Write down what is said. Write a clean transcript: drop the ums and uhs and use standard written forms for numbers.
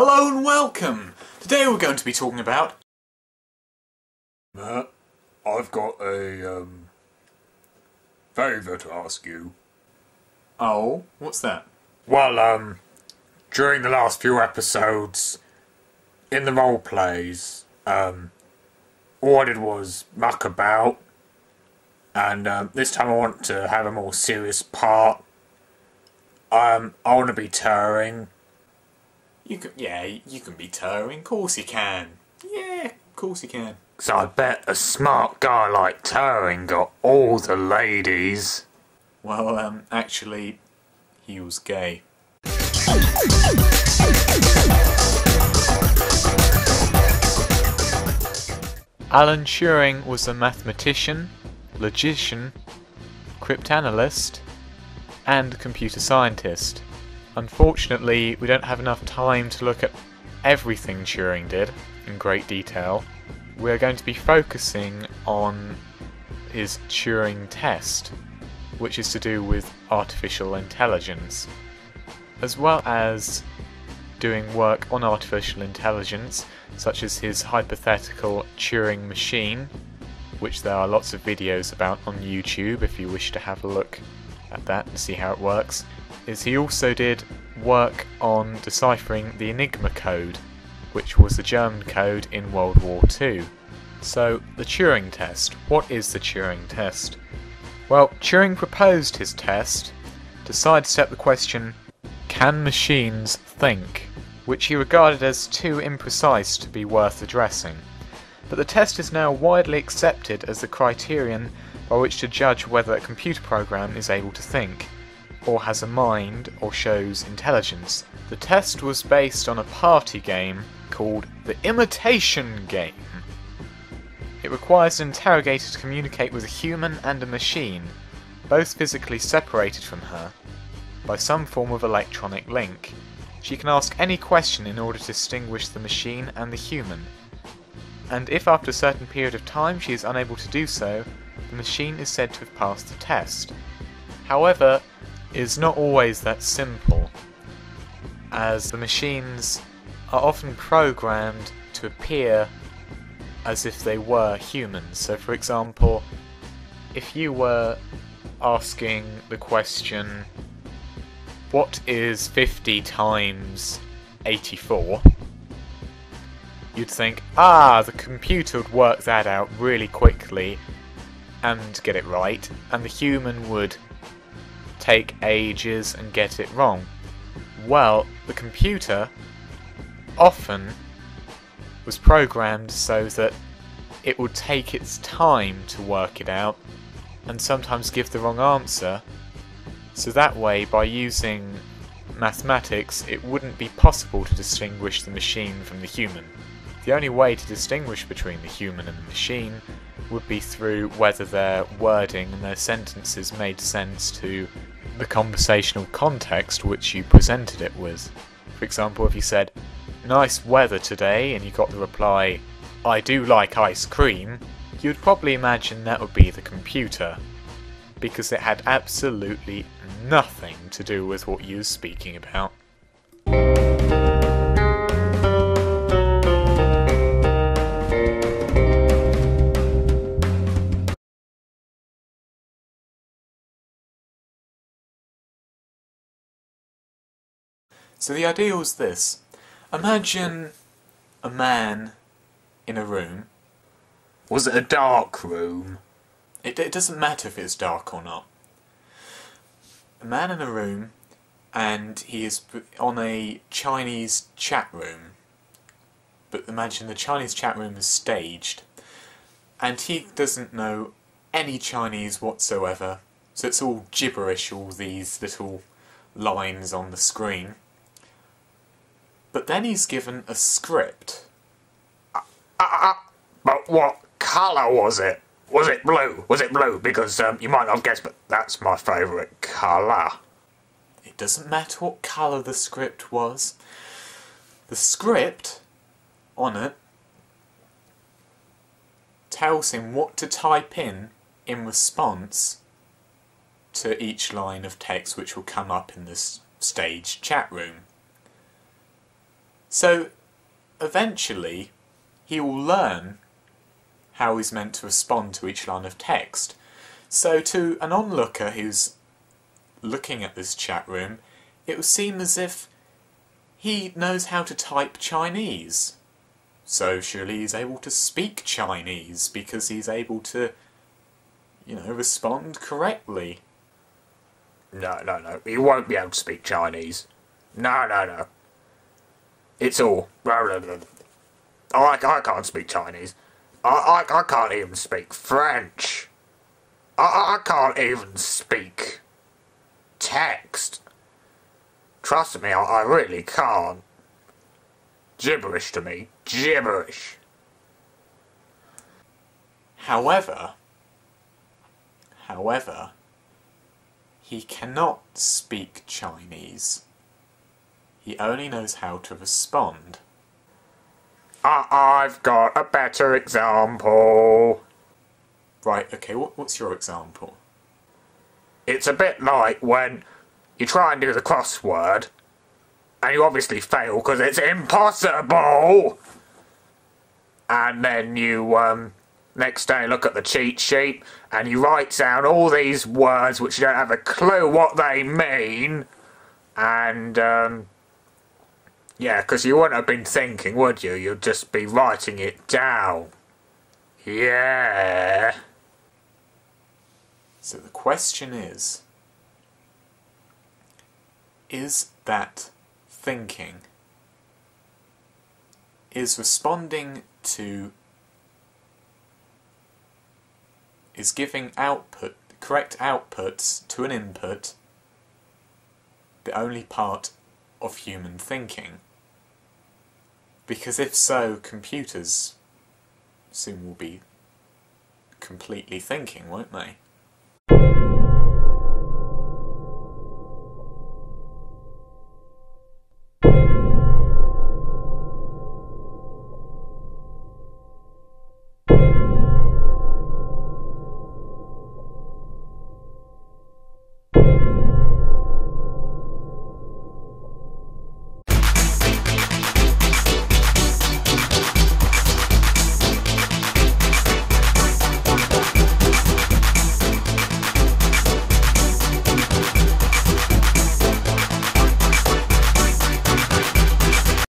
Hello and welcome! Today we're going to be talking about... Matt, I've got a favour to ask you. Oh, what's that? Well, during the last few episodes, in the role plays, all I did was muck about, and this time I want to have a more serious part. I want to be Turing. You can be Turing, of course you can. Yeah, of course you can. So I bet a smart guy like Turing got all the ladies. Well, actually, he was gay. Alan Turing was a mathematician, logician, cryptanalyst, and computer scientist. Unfortunately, we don't have enough time to look at everything Turing did in great detail. We're going to be focusing on his Turing test, which is to do with artificial intelligence, as well as doing work on artificial intelligence, such as his hypothetical Turing machine, which there are lots of videos about on YouTube if you wish to have a look at that and see how it works. He also did work on deciphering the Enigma code, which was the German code in World War II. So, the Turing test. What is the Turing test? Well, Turing proposed his test to sidestep the question, can machines think? Which he regarded as too imprecise to be worth addressing. But the test is now widely accepted as the criterion by which to judge whether a computer program is able to think, or has a mind, or shows intelligence. The test was based on a party game called the Imitation Game. It requires an interrogator to communicate with a human and a machine, both physically separated from her, by some form of electronic link. She can ask any question in order to distinguish the machine and the human, and if after a certain period of time she is unable to do so, the machine is said to have passed the test. However, it is not always that simple, as the machines are often programmed to appear as if they were humans. So for example, if you were asking the question, what is 50 times 84? You'd think, the computer would work that out really quickly and get it right, and the human would take ages and get it wrong. Well, the computer often was programmed so that it would take its time to work it out and sometimes give the wrong answer, so that way, by using mathematics, it wouldn't be possible to distinguish the machine from the human. The only way to distinguish between the human and the machine would be through whether their wording and their sentences made sense to the conversational context which you presented it with. For example, if you said, nice weather today, and you got the reply, I do like ice cream, you'd probably imagine that would be the computer, because it had absolutely nothing to do with what you were speaking about. So the idea was this. Imagine a man in a room. Was it a dark room? It doesn't matter if it's dark or not. A man in a room, and he is on a Chinese chat room. But imagine the Chinese chat room is staged, and he doesn't know any Chinese whatsoever, so it's all gibberish, all these little lines on the screen. But then he's given a script. But what colour was it? Was it blue? Was it blue? Because you might not have guessed, but that's my favourite colour. It doesn't matter what colour the script was. The script on it tells him what to type in response to each line of text which will come up in this staged chat room. So eventually he will learn how he's meant to respond to each line of text. So to an onlooker who's looking at this chat room, it will seem as if he knows how to type Chinese. So surely he's able to speak Chinese because he's able to, respond correctly. No. He won't be able to speak Chinese. No. It's all... I can't speak Chinese. I can't even speak French. I can't even speak text. Trust me, I really can't. Gibberish to me. Gibberish. However, he cannot speak Chinese. He only knows how to respond. I've got a better example. Right, okay, what's your example? It's a bit like when you try and do the crossword, and you obviously fail because it's impossible! And then you, next day look at the cheat sheet, and you write down all these words which you don't have a clue what they mean, and, yeah, because you wouldn't have been thinking, would you? You'd just be writing it down. Yeah. So the question is that thinking? Is responding to... is giving correct outputs to an input the only part of human thinking? Because if so, computers soon will be completely thinking, won't they?